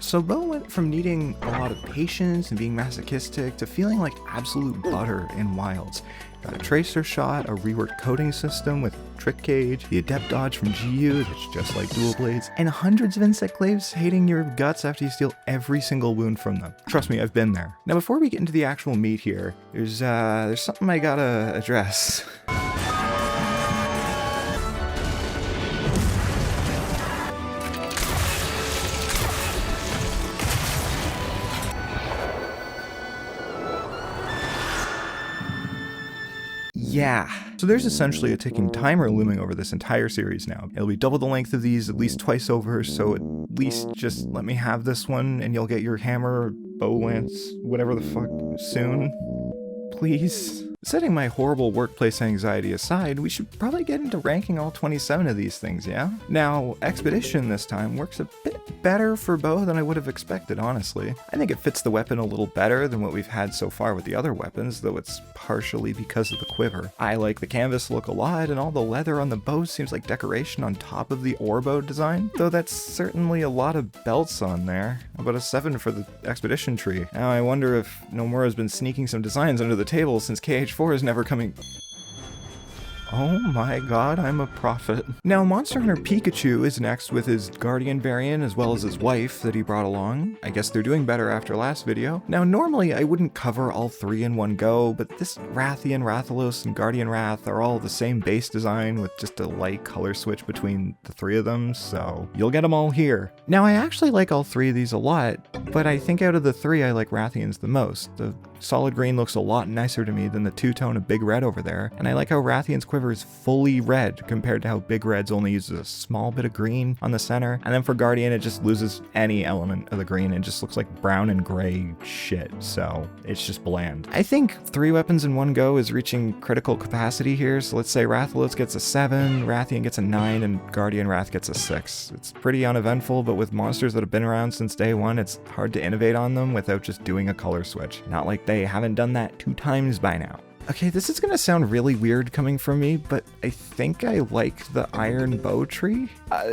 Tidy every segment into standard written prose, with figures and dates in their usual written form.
So Bo went from needing a lot of patience and being masochistic to feeling like absolute butter in Wilds. Got a tracer shot, a reworked coding system with trick cage, the adept dodge from GU that's just like dual blades, and hundreds of insect claves hating your guts after you steal every single wound from them. Trust me, I've been there. Now before we get into the actual meat here, there's something I gotta address. Yeah. So there's essentially a ticking timer looming over this entire series now. It'll be double the length of these at least twice over, so at least just let me have this one and you'll get your hammer, bow lance, whatever the fuck, soon. Please. Setting my horrible workplace anxiety aside, we should probably get into ranking all 27 of these things, yeah? Now, Expedition this time works a bit better for Bo than I would have expected, honestly. I think it fits the weapon a little better than what we've had so far with the other weapons, though it's partially because of the quiver. I like the canvas look a lot, and all the leather on the bow seems like decoration on top of the oarbow design, though that's certainly a lot of belts on there. About a 7 for the Expedition tree. Now I wonder if Nomura's been sneaking some designs under the table since KH4 is never coming. Oh my god, I'm a prophet. Now, Monster Hunter Pikachu is next with his Guardian variant as well as his wife that he brought along. I guess they're doing better after last video. Now, normally I wouldn't cover all three in one go, but this Rathian, Rathalos, and Guardian Wrath are all the same base design with just a light color switch between the three of them, so you'll get them all here. Now, I actually like all three of these a lot, but I think out of the three I like Rathians the most. The solid green looks a lot nicer to me than the two-tone of Big Red over there, and I like how Rathian's quiver is fully red compared to how Big Red's only uses a small bit of green on the center, and then for Guardian it just loses any element of the green and just looks like brown and gray shit, so it's just bland. I think 3 weapons in one go is reaching critical capacity here, so let's say Rathalos gets a 7, Rathian gets a 9, and Guardian Wrath gets a 6. It's pretty uneventful, but with monsters that have been around since day one, it's hard to innovate on them without just doing a color switch. Not like they haven't done that 2 times by now. Okay, this is gonna sound really weird coming from me, but I think I like the iron bow tree.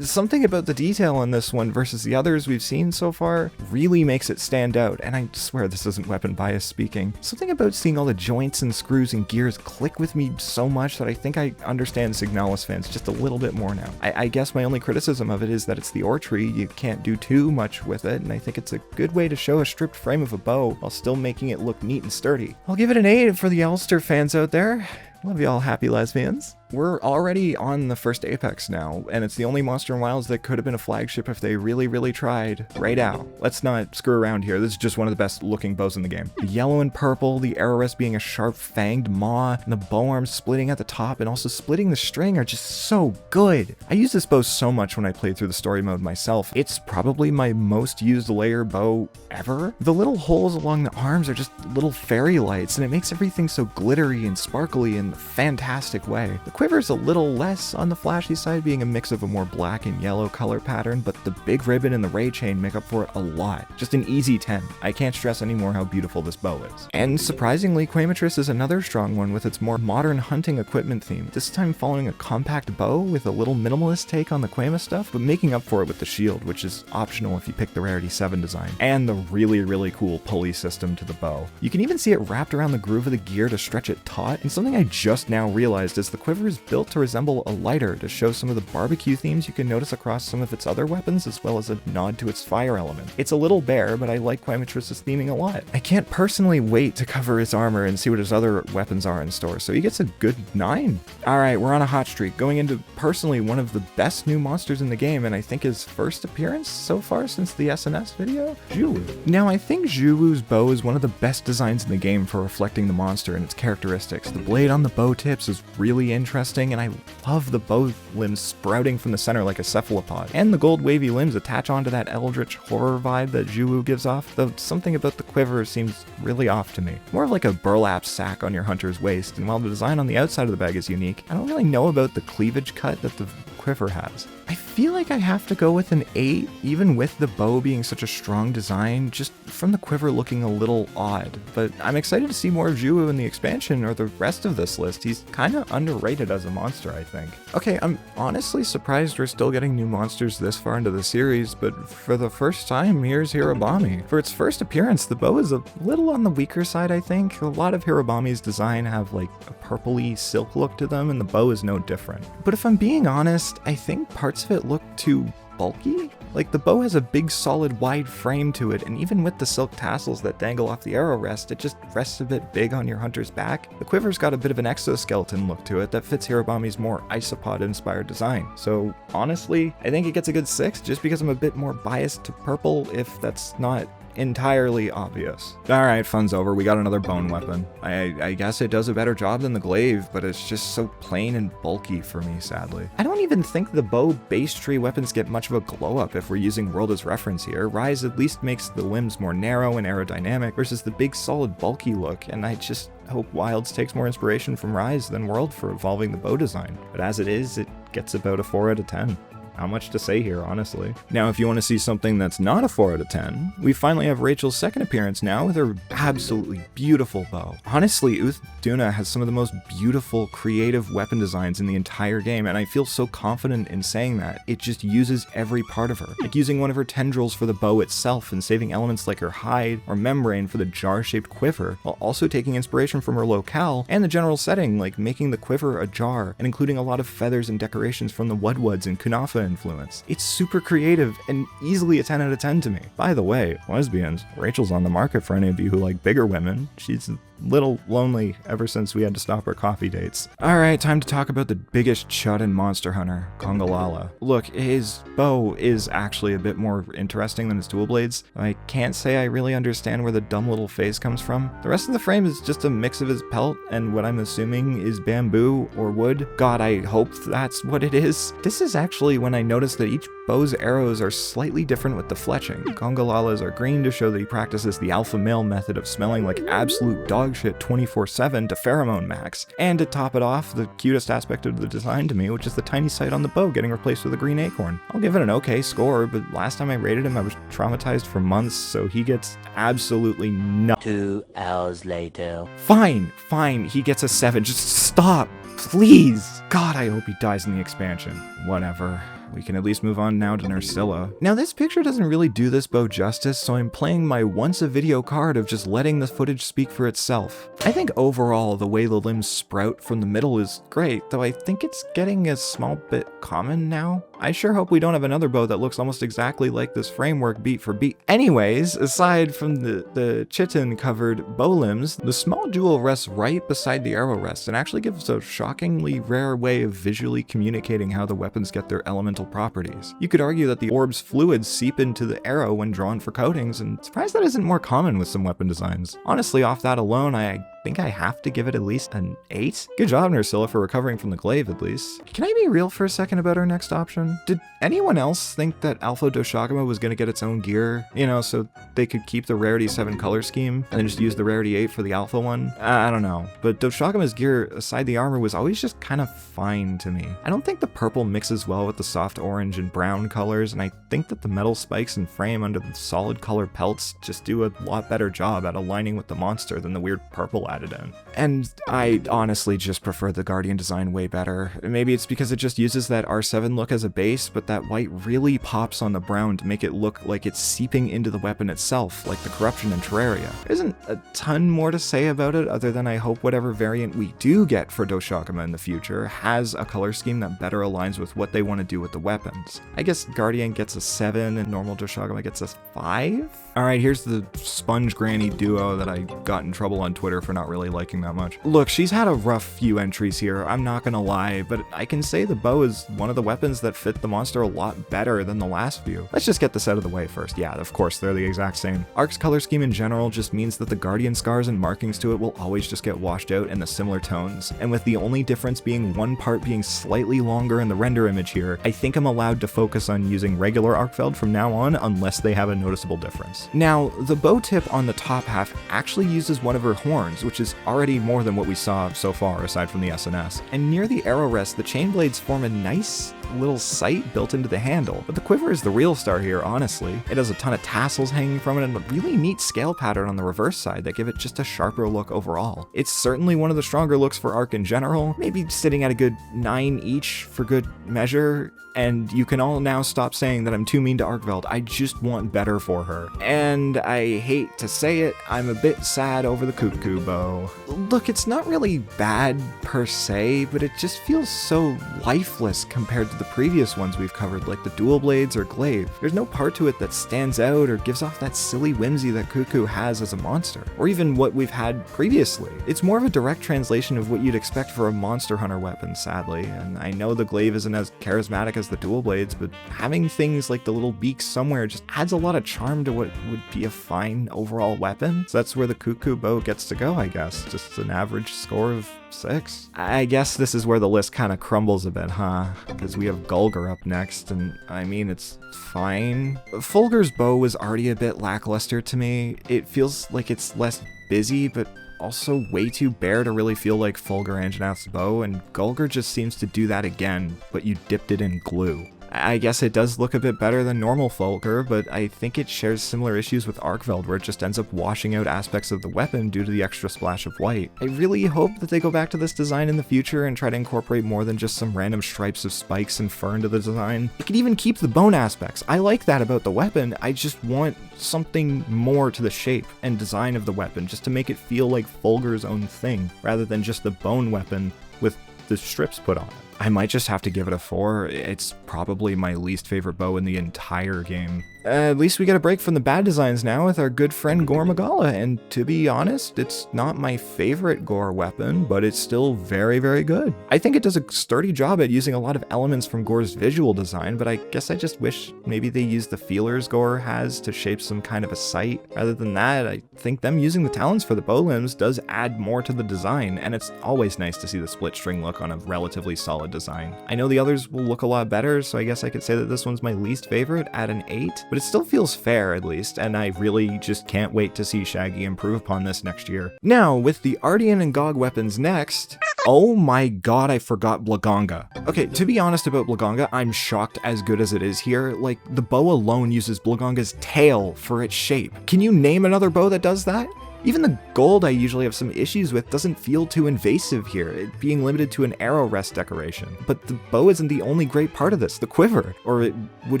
Something about the detail on this one versus the others we've seen so far really makes it stand out, and I swear this isn't weapon bias speaking. Something about seeing all the joints and screws and gears click with me so much that I think I understand Signalis fans just a little bit more now. I guess my only criticism of it is that it's the ore tree, you can't do too much with it, and I think it's a good way to show a stripped frame of a bow while still making it look neat and sturdy. I'll give it an 8 for the Ulster fans out there. Love y'all happy lesbians. We're already on the first Apex now, and it's the only monster in Wilds that could have been a flagship if they really tried. Right now. Let's not screw around here. This is just one of the best looking bows in the game. The yellow and purple, the arrow rest being a sharp fanged maw, and the bow arms splitting at the top and also splitting the string are just so good. I use this bow so much when I played through the story mode myself. It's probably my most used layer bow ever. The little holes along the arms are just little fairy lights, and it makes everything so glittery and sparkly in a fantastic way. The quiver's a little less on the flashy side, being a mix of a more black and yellow color pattern, but the big ribbon and the ray chain make up for it a lot. Just an easy 10. I can't stress anymore how beautiful this bow is. And surprisingly, Queimatris is another strong one with its more modern hunting equipment theme, this time following a compact bow with a little minimalist take on the Queima stuff, but making up for it with the shield, which is optional if you pick the Rarity 7 design, and the really cool pulley system to the bow. You can even see it wrapped around the groove of the gear to stretch it taut, and something I just now realized is the quiver is built to resemble a lighter to show some of the barbecue themes you can notice across some of its other weapons, as well as a nod to its fire element. It's a little bare, but I like Queimatris' theming a lot. I can't personally wait to cover his armor and see what his other weapons are in store, so he gets a good 9. Alright, we're on a hot streak, going into personally one of the best new monsters in the game, and I think his first appearance so far since the SNS video? Zhuwu. Now, I think Zhuwu's bow is one of the best designs in the game for reflecting the monster and its characteristics. The blade on the bow tips is really interesting, and I love the bow limbs sprouting from the center like a cephalopod. And the gold wavy limbs attach onto that eldritch horror vibe that Zhuwu gives off, though something about the quiver seems really off to me. More of like a burlap sack on your hunter's waist, and while the design on the outside of the bag is unique, I don't really know about the cleavage cut that the quiver has. I feel like I have to go with an 8, even with the bow being such a strong design, just from the quiver looking a little odd. But I'm excited to see more of Juwu in the expansion or the rest of this list. He's kind of underrated as a monster, I think. Okay, I'm honestly surprised we're still getting new monsters this far into the series, but for the first time, here's Hirobami. For its first appearance, the bow is a little on the weaker side, I think. A lot of Hirobami's design have like a purpley silk look to them, and the bow is no different. But if I'm being honest, I think parts of it look too bulky? Like, the bow has a big, solid, wide frame to it, and even with the silk tassels that dangle off the arrow rest, it just rests a bit big on your hunter's back. The quiver's got a bit of an exoskeleton look to it that fits Hirobami's more isopod-inspired design. So, honestly, I think it gets a good 6, just because I'm a bit more biased to purple, if that's not entirely obvious. Alright, fun's over. We got another bone weapon. I guess it does a better job than the glaive, but it's just so plain and bulky for me, sadly. I don't even think the bow base tree weapons get much of a glow up if we're using World as reference here. Rise at least makes the limbs more narrow and aerodynamic versus the big solid bulky look, and I just hope Wilds takes more inspiration from Rise than World for evolving the bow design. But as it is, it gets about a 4 out of 10. Not much to say here, honestly. Now, if you want to see something that's not a 4 out of 10, we finally have Rachel's second appearance now with her absolutely beautiful bow. Honestly, Duna has some of the most beautiful, creative weapon designs in the entire game, and I feel so confident in saying that. It just uses every part of her. Like using one of her tendrils for the bow itself and saving elements like her hide or membrane for the jar-shaped quiver, while also taking inspiration from her locale and the general setting, like making the quiver a jar and including a lot of feathers and decorations from the Wudwuds and Kunafa influence. It's super creative and easily a 10 out of 10 to me. By the way, lesbians, Rachel's on the market for any of you who like bigger women. She's a little lonely ever since we had to stop our coffee dates. Alright, time to talk about the biggest chud in Monster Hunter, Congalala. Look, his bow is actually a bit more interesting than his dual blades. I can't say I really understand where the dumb little face comes from. The rest of the frame is just a mix of his pelt and what I'm assuming is bamboo or wood. God, I hope that's what it is. This is actually when I noticed that each bow's arrows are slightly different with the fletching. Congalala's are green to show that he practices the alpha male method of smelling like absolute dog shit 24/7 to pheromone max. And to top it off, the cutest aspect of the design to me, which is the tiny sight on the bow getting replaced with a green acorn. I'll give it an okay score, but last time I rated him I was traumatized for months, so he gets absolutely nothing. 2 hours later. Fine, he gets a 7. Just stop, please. God, I hope he dies in the expansion. Whatever. We can at least move on now to Nurcilla. Now, this picture doesn't really do this bow justice, so I'm playing my once-a-video card of just letting the footage speak for itself. I think overall, the way the limbs sprout from the middle is great, though I think it's getting a small bit common now. I sure hope we don't have another bow that looks almost exactly like this framework beat for beat. Anyways, aside from the chitin-covered bow limbs, the small jewel rests right beside the arrow rest and actually gives a shockingly rare way of visually communicating how the weapons get their elemental properties. You could argue that the orb's fluids seep into the arrow when drawn for coatings, and surprised that isn't more common with some weapon designs. Honestly, off that alone, I think I have to give it at least an 8. Good job, Nurcilla, for recovering from the glaive, at least. Can I be real for a second about our next option? Did anyone else think that Alpha Doshaga was going to get its own gear? You know, so they could keep the Rarity 7 color scheme and then just use the Rarity 8 for the Alpha one? I don't know. But Doshaga's gear, aside the armor, was always just kind of fine to me. I don't think the purple mixes well with the soft orange and brown colors, and I think that the metal spikes and frame under the solid color pelts just do a lot better job at aligning with the monster than the weird purple added in. And I honestly just prefer the Guardian design way better. Maybe it's because it just uses that R7 look as a base, but that white really pops on the brown to make it look like it's seeping into the weapon itself, like the corruption in Terraria. There isn't a ton more to say about it other than I hope whatever variant we do get for Doshaga in the future has a color scheme that better aligns with what they want to do with the weapons. I guess Guardian gets a 7 and normal Doshaga gets a 5? Alright, here's the Sponge Granny duo that I got in trouble on Twitter for not really liking that much. Look, she's had a rough few entries here, I'm not gonna lie, but I can say the bow is one of the weapons that fit the monster a lot better than the last few. Let's just get this out of the way first. Yeah, of course, they're the exact same. Arc's color scheme in general just means that the Guardian scars and markings to it will always just get washed out in the similar tones, and with the only difference being one part being slightly longer in the render image here, I think I'm allowed to focus on using regular Arcveld from now on unless they have a noticeable difference. Now, the bow tip on the top half actually uses one of her horns, which which is already more than what we saw so far aside from the SNS. And near the arrow rest, the chain blades form a nice little sight built into the handle, but the quiver is the real star here, honestly. It has a ton of tassels hanging from it and a really neat scale pattern on the reverse side that give it just a sharper look overall. It's certainly one of the stronger looks for Arc in general, maybe sitting at a good 9 each for good measure. And you can all now stop saying that I'm too mean to Arcveld. I just want better for her. And I hate to say it, I'm a bit sad over the Cuckoo bow. Look, it's not really bad per se, but it just feels so lifeless compared to the previous ones we've covered, like the dual blades or glaive. There's no part to it that stands out or gives off that silly whimsy that Cuckoo has as a monster, or even what we've had previously. It's more of a direct translation of what you'd expect for a monster hunter weapon, sadly, and I know the glaive isn't as charismatic as the dual blades, but having things like the little beaks somewhere just adds a lot of charm to what would be a fine overall weapon. So that's where the Cuckoo bow gets to go, I guess. Just an average score of 6. I guess this is where the list kind of crumbles a bit, huh? Because we have Gulgar up next, and I mean, it's fine. Fulgar's bow was already a bit lackluster to me. It feels like it's less busy, but also way too bare to really feel like Fulgar Anjanath's bow, and Gulgar just seems to do that again, but you dipped it in glue. I guess it does look a bit better than normal Fulgar, but I think it shares similar issues with Arcveld, where it just ends up washing out aspects of the weapon due to the extra splash of white. I really hope that they go back to this design in the future and try to incorporate more than just some random stripes of spikes and fur into the design. It could even keep the bone aspects. I like that about the weapon, I just want something more to the shape and design of the weapon, just to make it feel like Fulgar's own thing, rather than just the bone weapon with the strips put on it. I might just have to give it a 4. It's probably my least favorite bow in the entire game. At least we get a break from the bad designs now with our good friend Gormagala, and to be honest, it's not my favorite Gore weapon, but it's still very, very good. I think it does a sturdy job at using a lot of elements from Gore's visual design, but I guess I just wish maybe they used the feelers Gore has to shape some kind of a sight. Rather than that, I think them using the talons for the bow limbs does add more to the design, and it's always nice to see the split string look on a relatively solid design. I know the others will look a lot better, so I guess I could say that this one's my least favorite at an 8, but it still feels fair at least, and I really just can't wait to see Shaggy improve upon this next year. Now, with the Ardian and Gog weapons next, oh my god, I forgot Blangonga. Okay, to be honest about Blangonga, I'm shocked as good as it is here. Like, the bow alone uses Blangonga's tail for its shape. Can you name another bow that does that? Even the gold I usually have some issues with doesn't feel too invasive here, it being limited to an arrow rest decoration. But the bow isn't the only great part of this, the quiver. Or would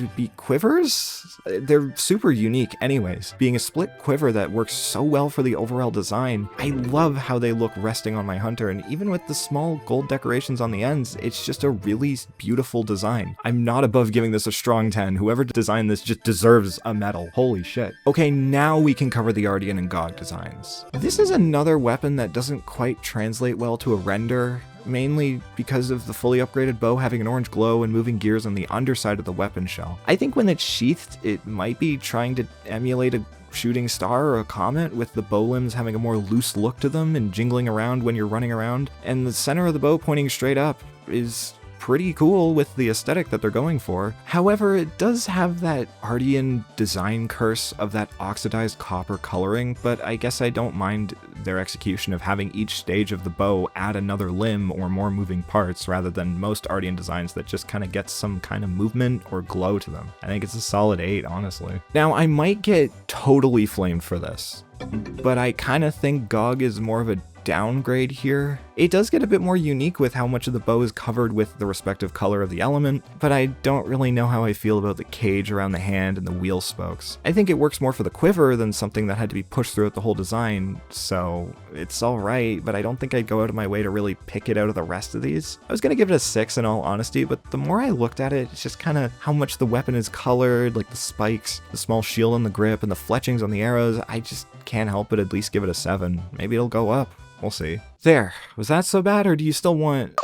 it be quivers? They're super unique anyways. Being a split quiver that works so well for the overall design, I love how they look resting on my hunter, and even with the small gold decorations on the ends, it's just a really beautiful design. I'm not above giving this a strong 10. Whoever designed this just deserves a medal. Holy shit. Okay, now we can cover the Ardian and Gog design. This is another weapon that doesn't quite translate well to a render, mainly because of the fully upgraded bow having an orange glow and moving gears on the underside of the weapon shell. I think when it's sheathed, it might be trying to emulate a shooting star or a comet, with the bow limbs having a more loose look to them and jingling around when you're running around, and the center of the bow pointing straight up is pretty cool with the aesthetic that they're going for. However, it does have that Ardian design curse of that oxidized copper coloring, but I guess I don't mind their execution of having each stage of the bow add another limb or more moving parts, rather than most Ardian designs that just kind of get some kind of movement or glow to them. I think it's a solid 8, honestly. Now, I might get totally flamed for this, but I kind of think Gog is more of a downgrade here. It does get a bit more unique with how much of the bow is covered with the respective color of the element, but I don't really know how I feel about the cage around the hand and the wheel spokes. I think it works more for the quiver than something that had to be pushed throughout the whole design, so it's alright, but I don't think I'd go out of my way to really pick it out of the rest of these. I was gonna give it a 6 in all honesty, but the more I looked at it, it's just kind of how much the weapon is colored, like the spikes, the small shield on the grip, and the fletchings on the arrows. I just can't help but at least give it a 7. Maybe it'll go up. We'll see. There. Was that so bad, or do you still want...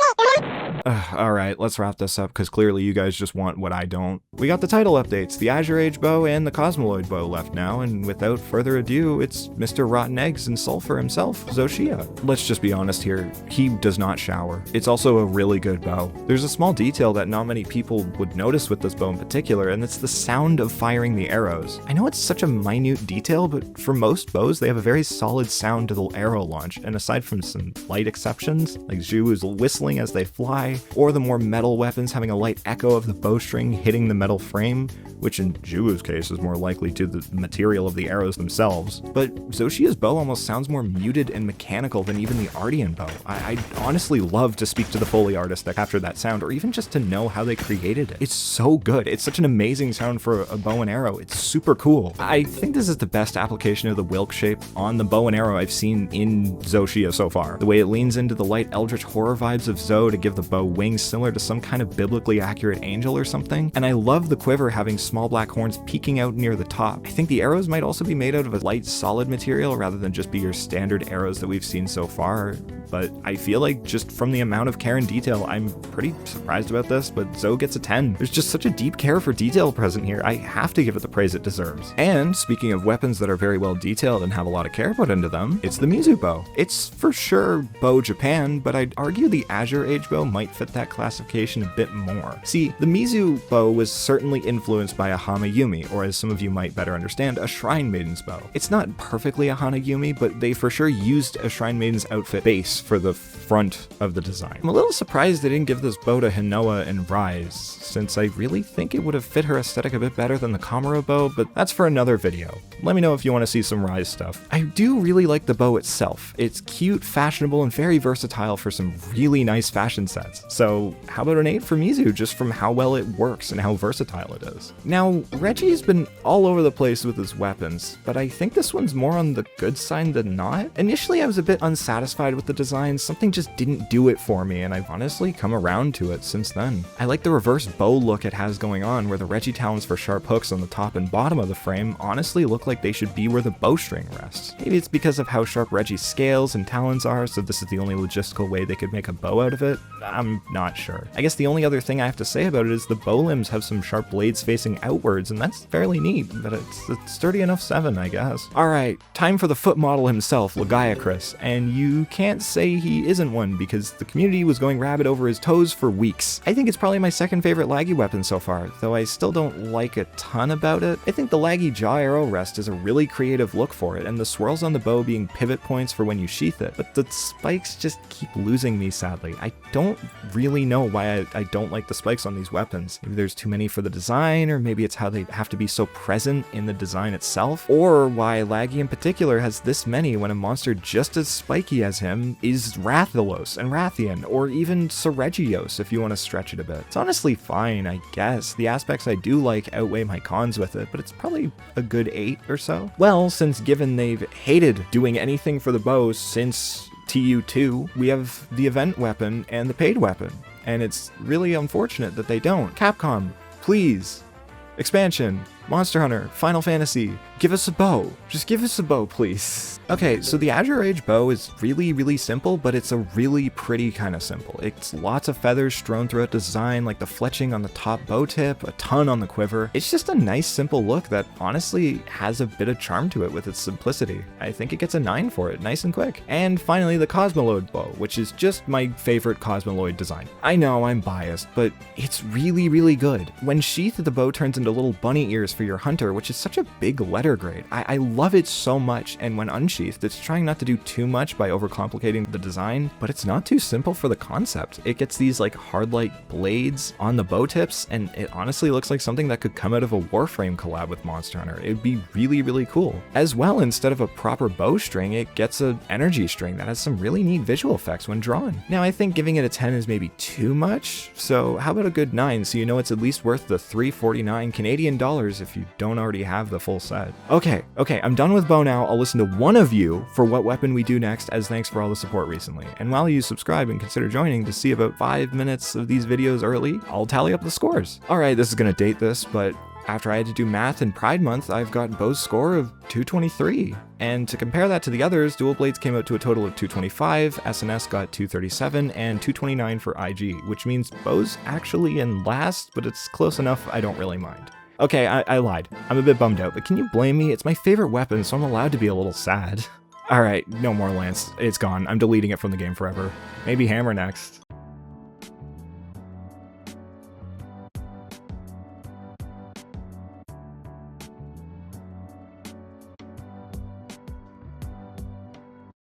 Alright, let's wrap this up because clearly you guys just want what I don't. We got the title updates, the Azure Age bow and the Cosmoloid bow left now, and without further ado, it's Mr. Rotten Eggs and Sulfur himself, Nurcilla. Let's just be honest here, he does not shower. It's also a really good bow. There's a small detail that not many people would notice with this bow in particular, and it's the sound of firing the arrows. I know it's such a minute detail, but for most bows, they have a very solid sound to the arrow launch, and aside from some light exceptions, like Zhu's whistling as they fly, or the more metal weapons having a light echo of the bowstring hitting the metal frame, which in Zhu's case is more likely to the material of the arrows themselves. But Nurcilla's bow almost sounds more muted and mechanical than even the Ardian bow. I'd honestly love to speak to the Foley artist that captured that sound, or even just to know how they created it. It's so good. It's such an amazing sound for a bow and arrow. It's super cool. I think this is the best application of the Wilk shape on the bow and arrow I've seen in Nurcilla so far. The way it leans into the light eldritch horror vibes of Zoe to give the bow wings similar to some kind of biblically accurate angel or something. And I love the quiver having small black horns peeking out near the top. I think the arrows might also be made out of a light solid material rather than just be your standard arrows that we've seen so far. But I feel like just from the amount of care and detail, I'm pretty surprised about this, but Zoe gets a 10. There's just such a deep care for detail present here. I have to give it the praise it deserves. And speaking of weapons that are very well detailed and have a lot of care put into them, it's the Mizu bow. It's for sure bow Japan, but I'd argue the Azure Age bow might fit that classification a bit more. See, the Mizu bow was certainly influenced by a Hama-Yumi, or as some of you might better understand, a Shrine Maiden's bow. It's not perfectly a Hana-Yumi, but they for sure used a Shrine Maiden's outfit base for the front of the design. I'm a little surprised they didn't give this bow to Hinoa and Rise, since I really think it would have fit her aesthetic a bit better than the Kamura bow, but that's for another video. Let me know if you want to see some Rise stuff. I do really like the bow itself. It's cute, fashionable, and very versatile for some really nice fashion sets. So how about an 8 for Mizu, just from how well it works and how versatile it is. Now, Reggie's been all over the place with his weapons, but I think this one's more on the good side than not. Initially, I was a bit unsatisfied with the design. Something just didn't do it for me, and I've honestly come around to it since then. I like the reverse bow look it has going on, where the Reggie talons for sharp hooks on the top and bottom of the frame honestly look like they should be where the bowstring rests. Maybe it's because of how sharp Reggie's scales and talons are, so this is the only logistical way they could make a bow out of it. I'm not sure. I guess the only other thing I have to say about it is the bow limbs have some sharp blades facing outwards, and that's fairly neat, but it's a sturdy enough 7, I guess. Alright, time for the foot model himself, Lagiacrus, and you can't say he isn't one because the community was going rabid over his toes for weeks. I think it's probably my second favorite laggy weapon so far, though I still don't like a ton about it. I think the laggy jaw arrow rest is a really creative look for it, and the swirls on the bow being pivot points for when you sheath it, but the spikes just keep losing me sadly. I don't really know why I don't like the spikes on these weapons. Maybe there's too many for the design, or maybe it's how they have to be so present in the design itself, or why Laggy in particular has this many when a monster just as spiky as him is Rathalos and Rathian, or even Seregios if you want to stretch it a bit. It's honestly fine, I guess. The aspects I do like outweigh my cons with it, but it's probably a good 8 or so. Well, since given they've hated doing anything for the bow since TU2, we have the event weapon and the paid weapon, and it's really unfortunate that they don't. Capcom, please. Expansion, Monster Hunter, Final Fantasy, give us a bow. Just give us a bow, please. Okay, so the Azure Age bow is really simple, but it's a really pretty kind of simple. It's lots of feathers strewn throughout the design, like the fletching on the top bow tip, a ton on the quiver. It's just a nice simple look that honestly has a bit of charm to it with its simplicity. I think it gets a 9 for it, nice and quick. And finally, the Cosmoloid bow, which is just my favorite Cosmoloid design. I know I'm biased, but it's really good. When sheathed, the bow turns into little bunny ears for your hunter, which is such a big letter grade. I love it so much, and when unsheathed, it's trying not to do too much by overcomplicating the design, but it's not too simple for the concept. It gets these like hard light blades on the bow tips, and it honestly looks like something that could come out of a Warframe collab with Monster Hunter. It'd be really cool. As well, instead of a proper bowstring, it gets an energy string that has some really neat visual effects when drawn. Now, I think giving it a 10 is maybe too much, so how about a good 9 so you know it's at least worth the $349 Canadian if you don't already have the full set. Okay, I'm done with bow now. I'll listen to one of you for what weapon we do next, as thanks for all the support recently. And while you subscribe and consider joining to see about 5 minutes of these videos early, I'll tally up the scores. Alright, this is gonna date this, but After I had to do math in Pride Month, I've got Bo's score of 223. And to compare that to the others, Dual Blades came out to a total of 225, SNS got 237, and 229 for IG, which means Bo's actually in last, but it's close enough I don't really mind. Okay, I lied. I'm a bit bummed out, but can you blame me? It's my favorite weapon, so I'm allowed to be a little sad. Alright, no more Lance. It's gone. I'm deleting it from the game forever. Maybe Hammer next.